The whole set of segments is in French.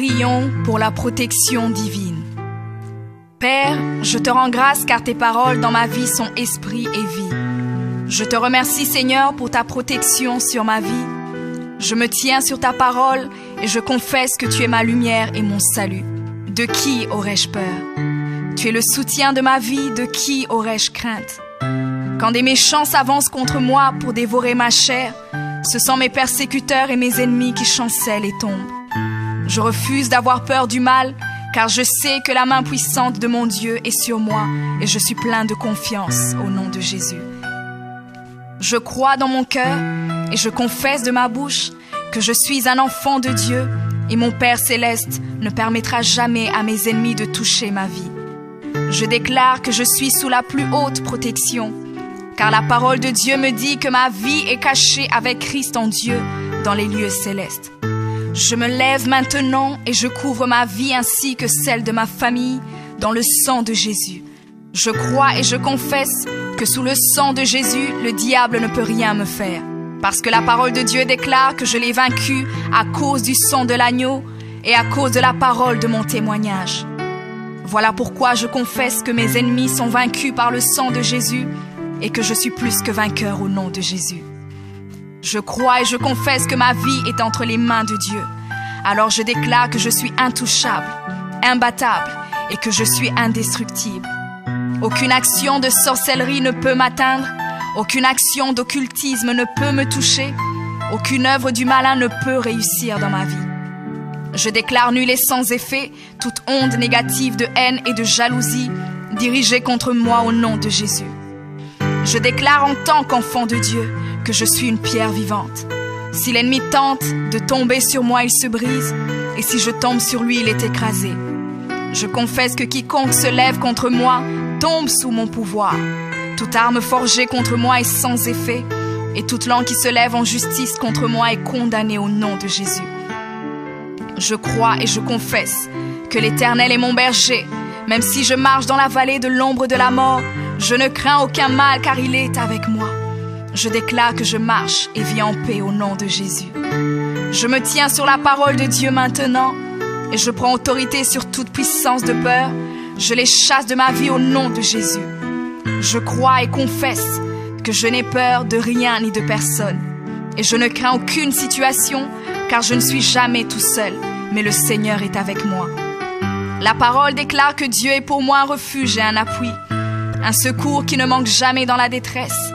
Prions pour la protection divine. Père, je te rends grâce car tes paroles dans ma vie sont esprit et vie. Je te remercie Seigneur pour ta protection sur ma vie. Je me tiens sur ta parole et je confesse que tu es ma lumière et mon salut. De qui aurais-je peur? Tu es le soutien de ma vie, de qui aurais-je crainte? Quand des méchants s'avancent contre moi pour dévorer ma chair, ce sont mes persécuteurs et mes ennemis qui chancellent et tombent. Je refuse d'avoir peur du mal, car je sais que la main puissante de mon Dieu est sur moi et je suis plein de confiance au nom de Jésus. Je crois dans mon cœur et je confesse de ma bouche que je suis un enfant de Dieu et mon Père céleste ne permettra jamais à mes ennemis de toucher ma vie. Je déclare que je suis sous la plus haute protection, car la parole de Dieu me dit que ma vie est cachée avec Christ en Dieu dans les lieux célestes. Je me lève maintenant et je couvre ma vie ainsi que celle de ma famille dans le sang de Jésus. Je crois et je confesse que sous le sang de Jésus, le diable ne peut rien me faire. Parce que la parole de Dieu déclare que je l'ai vaincu à cause du sang de l'agneau et à cause de la parole de mon témoignage. Voilà pourquoi je confesse que mes ennemis sont vaincus par le sang de Jésus et que je suis plus que vainqueur au nom de Jésus. Je crois et je confesse que ma vie est entre les mains de Dieu. Alors je déclare que je suis intouchable, imbattable et que je suis indestructible. Aucune action de sorcellerie ne peut m'atteindre, aucune action d'occultisme ne peut me toucher, aucune œuvre du malin ne peut réussir dans ma vie. Je déclare nul et sans effet toute onde négative de haine et de jalousie dirigée contre moi au nom de Jésus. Je déclare en tant qu'enfant de Dieu que je suis une pierre vivante. Si l'ennemi tente de tomber sur moi, il se brise, et si je tombe sur lui, il est écrasé. Je confesse que quiconque se lève contre moi tombe sous mon pouvoir. Toute arme forgée contre moi est sans effet, et toute langue qui se lève en justice contre moi est condamnée au nom de Jésus. Je crois et je confesse que l'Éternel est mon berger. Même si je marche dans la vallée de l'ombre de la mort, je ne crains aucun mal car il est avec moi. Je déclare que je marche et vis en paix au nom de Jésus. Je me tiens sur la parole de Dieu maintenant et je prends autorité sur toute puissance de peur. Je les chasse de ma vie au nom de Jésus. Je crois et confesse que je n'ai peur de rien ni de personne. Et je ne crains aucune situation car je ne suis jamais tout seul, mais le Seigneur est avec moi. La parole déclare que Dieu est pour moi un refuge et un appui, un secours qui ne manque jamais dans la détresse.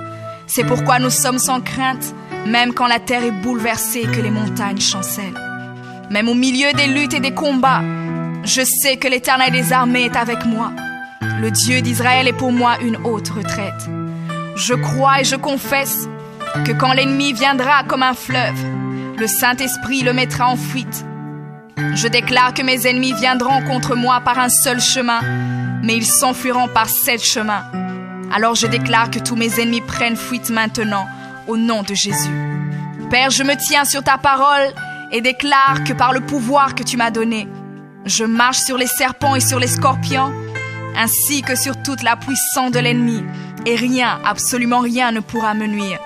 C'est pourquoi nous sommes sans crainte, même quand la terre est bouleversée et que les montagnes chancellent. Même au milieu des luttes et des combats, je sais que l'Éternel des armées est avec moi. Le Dieu d'Israël est pour moi une haute retraite. Je crois et je confesse que quand l'ennemi viendra comme un fleuve, le Saint-Esprit le mettra en fuite. Je déclare que mes ennemis viendront contre moi par un seul chemin, mais ils s'enfuiront par 7 chemins. Alors je déclare que tous mes ennemis prennent fuite maintenant, au nom de Jésus. Père, je me tiens sur ta parole et déclare que par le pouvoir que tu m'as donné, je marche sur les serpents et sur les scorpions, ainsi que sur toute la puissance de l'ennemi, et rien, absolument rien ne pourra me nuire.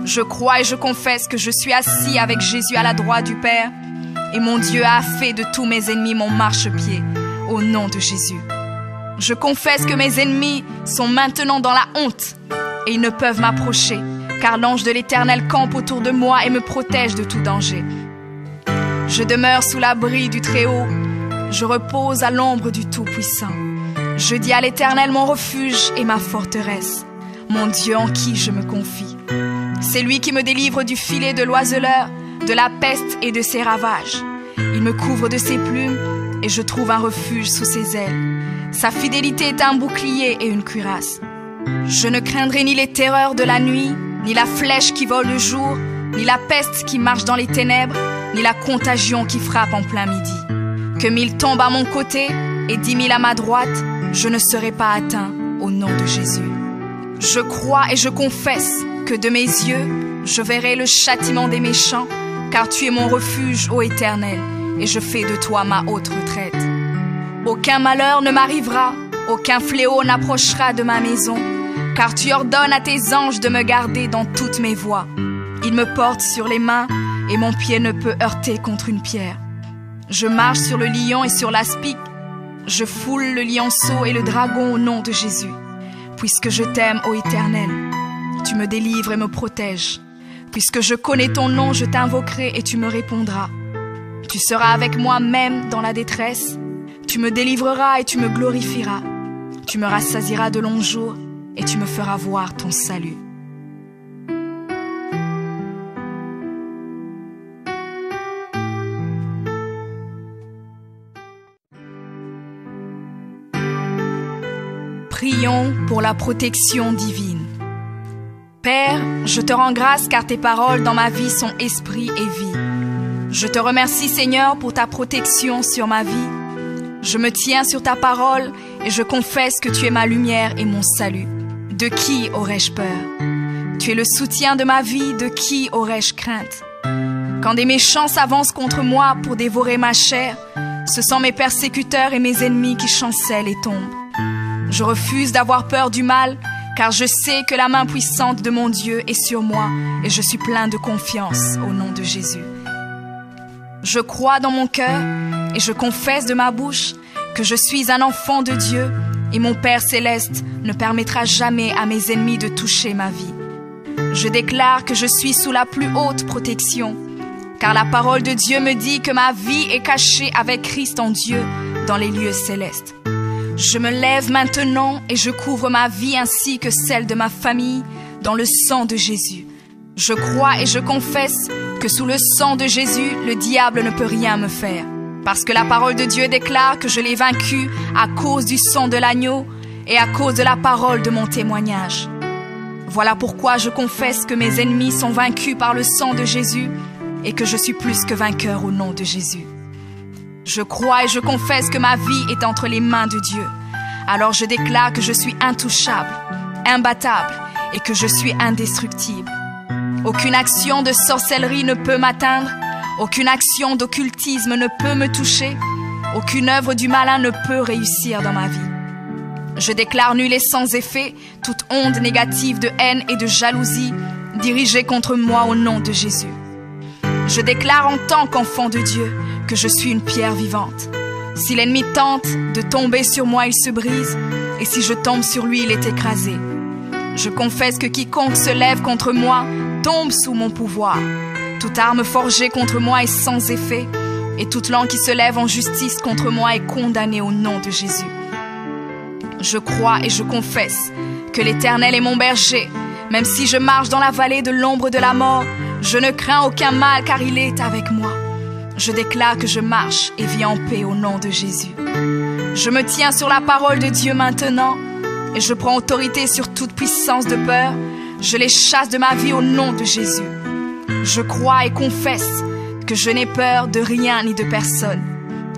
Je crois et je confesse que je suis assis avec Jésus à la droite du Père, et mon Dieu a fait de tous mes ennemis mon marchepied, au nom de Jésus. Je confesse que mes ennemis sont maintenant dans la honte, et ils ne peuvent m'approcher, car l'ange de l'Éternel campe autour de moi et me protège de tout danger. Je demeure sous l'abri du Très-Haut, je repose à l'ombre du Tout-Puissant. Je dis à l'Éternel mon refuge et ma forteresse, mon Dieu en qui je me confie. C'est lui qui me délivre du filet de l'oiseleur, de la peste et de ses ravages. Il me couvre de ses plumes et je trouve un refuge sous ses ailes. Sa fidélité est un bouclier et une cuirasse. Je ne craindrai ni les terreurs de la nuit, ni la flèche qui vole le jour, ni la peste qui marche dans les ténèbres, ni la contagion qui frappe en plein midi. Que 1000 tombent à mon côté et 10 000 à ma droite, je ne serai pas atteint au nom de Jésus. Je crois et je confesse que de mes yeux, je verrai le châtiment des méchants, car tu es mon refuge, ô Éternel, et je fais de toi ma haute retraite. Aucun malheur ne m'arrivera, aucun fléau n'approchera de ma maison, car tu ordonnes à tes anges de me garder dans toutes mes voies. Ils me portent sur les mains, et mon pied ne peut heurter contre une pierre. Je marche sur le lion et sur l'aspic. Je foule le lionceau et le dragon au nom de Jésus. Puisque je t'aime, ô Éternel, tu me délivres et me protèges. Puisque je connais ton nom, je t'invoquerai et tu me répondras. Tu seras avec moi même dans la détresse. Tu me délivreras et tu me glorifieras. Tu me rassasieras de longs jours et tu me feras voir ton salut. Prions pour la protection divine. Père, je te rends grâce car tes paroles dans ma vie sont esprit et vie. Je te remercie Seigneur pour ta protection sur ma vie. Je me tiens sur ta parole et je confesse que tu es ma lumière et mon salut. De qui aurais-je peur? Tu es le soutien de ma vie, de qui aurais-je crainte? Quand des méchants s'avancent contre moi pour dévorer ma chair, ce sont mes persécuteurs et mes ennemis qui chancellent et tombent. Je refuse d'avoir peur du mal, car je sais que la main puissante de mon Dieu est sur moi et je suis plein de confiance au nom de Jésus. Je crois dans mon cœur et je confesse de ma bouche que je suis un enfant de Dieu et mon Père céleste ne permettra jamais à mes ennemis de toucher ma vie. Je déclare que je suis sous la plus haute protection, car la parole de Dieu me dit que ma vie est cachée avec Christ en Dieu dans les lieux célestes. Je me lève maintenant et je couvre ma vie ainsi que celle de ma famille dans le sang de Jésus. Je crois et je confesse que sous le sang de Jésus, le diable ne peut rien me faire. Parce que la parole de Dieu déclare que je l'ai vaincu à cause du sang de l'agneau et à cause de la parole de mon témoignage. Voilà pourquoi je confesse que mes ennemis sont vaincus par le sang de Jésus et que je suis plus que vainqueur au nom de Jésus. Je crois et je confesse que ma vie est entre les mains de Dieu. Alors je déclare que je suis intouchable, imbattable et que je suis indestructible. Aucune action de sorcellerie ne peut m'atteindre, aucune action d'occultisme ne peut me toucher, aucune œuvre du malin ne peut réussir dans ma vie. Je déclare nul et sans effet toute onde négative de haine et de jalousie dirigée contre moi au nom de Jésus. Je déclare en tant qu'enfant de Dieu que je suis une pierre vivante. Si l'ennemi tente de tomber sur moi, il se brise, et si je tombe sur lui, il est écrasé. Je confesse que quiconque se lève contre moi tombe sous mon pouvoir. Toute arme forgée contre moi est sans effet, et toute langue qui se lève en justice contre moi est condamnée au nom de Jésus. Je crois et je confesse que l'Éternel est mon berger. Même si je marche dans la vallée de l'ombre de la mort, je ne crains aucun mal car il est avec moi. Je déclare que je marche et vis en paix au nom de Jésus. Je me tiens sur la parole de Dieu maintenant et je prends autorité sur toute puissance de peur. Je les chasse de ma vie au nom de Jésus. Je crois et confesse que je n'ai peur de rien ni de personne.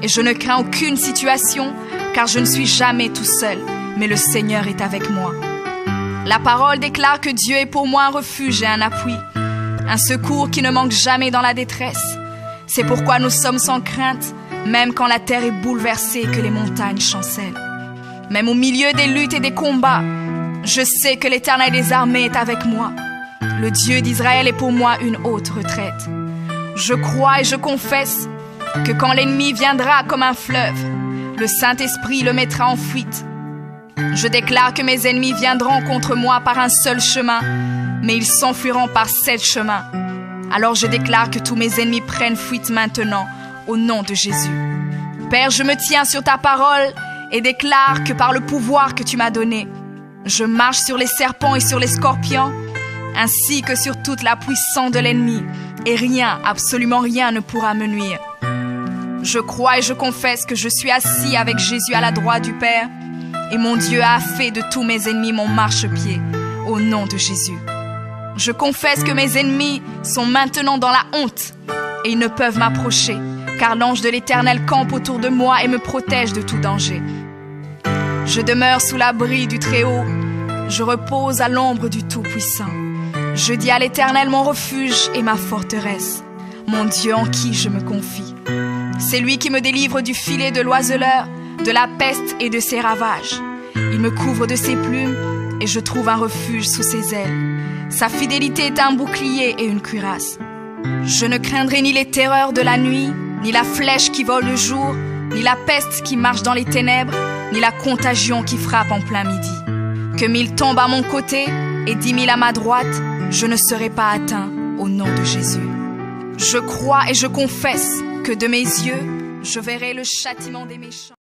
Et je ne crains aucune situation car je ne suis jamais tout seul, mais le Seigneur est avec moi. La parole déclare que Dieu est pour moi un refuge et un appui, un secours qui ne manque jamais dans la détresse. C'est pourquoi nous sommes sans crainte, même quand la terre est bouleversée et que les montagnes chancellent. Même au milieu des luttes et des combats, je sais que l'Éternel des armées est avec moi. Le Dieu d'Israël est pour moi une haute retraite. Je crois et je confesse que quand l'ennemi viendra comme un fleuve, le Saint-Esprit le mettra en fuite. Je déclare que mes ennemis viendront contre moi par un seul chemin, mais ils s'enfuiront par 7 chemins. Alors je déclare que tous mes ennemis prennent fuite maintenant, au nom de Jésus. Père, je me tiens sur ta parole et déclare que par le pouvoir que tu m'as donné, je marche sur les serpents et sur les scorpions, ainsi que sur toute la puissance de l'ennemi, et rien, absolument rien ne pourra me nuire. Je crois et je confesse que je suis assis avec Jésus à la droite du Père, et mon Dieu a fait de tous mes ennemis mon marchepied, au nom de Jésus. Je confesse que mes ennemis sont maintenant dans la honte, et ils ne peuvent m'approcher, car l'ange de l'Éternel campe autour de moi et me protège de tout danger. Je demeure sous l'abri du Très-Haut, je repose à l'ombre du Tout-Puissant. Je dis à l'Éternel mon refuge et ma forteresse, mon Dieu en qui je me confie. C'est lui qui me délivre du filet de l'oiseleur, de la peste et de ses ravages. Il me couvre de ses plumes et je trouve un refuge sous ses ailes. Sa fidélité est un bouclier et une cuirasse. Je ne craindrai ni les terreurs de la nuit, ni la flèche qui vole le jour, ni la peste qui marche dans les ténèbres, ni la contagion qui frappe en plein midi. Que 1000 tombent à mon côté et 10 000 à ma droite, je ne serai pas atteint au nom de Jésus. Je crois et je confesse que de mes yeux, je verrai le châtiment des méchants.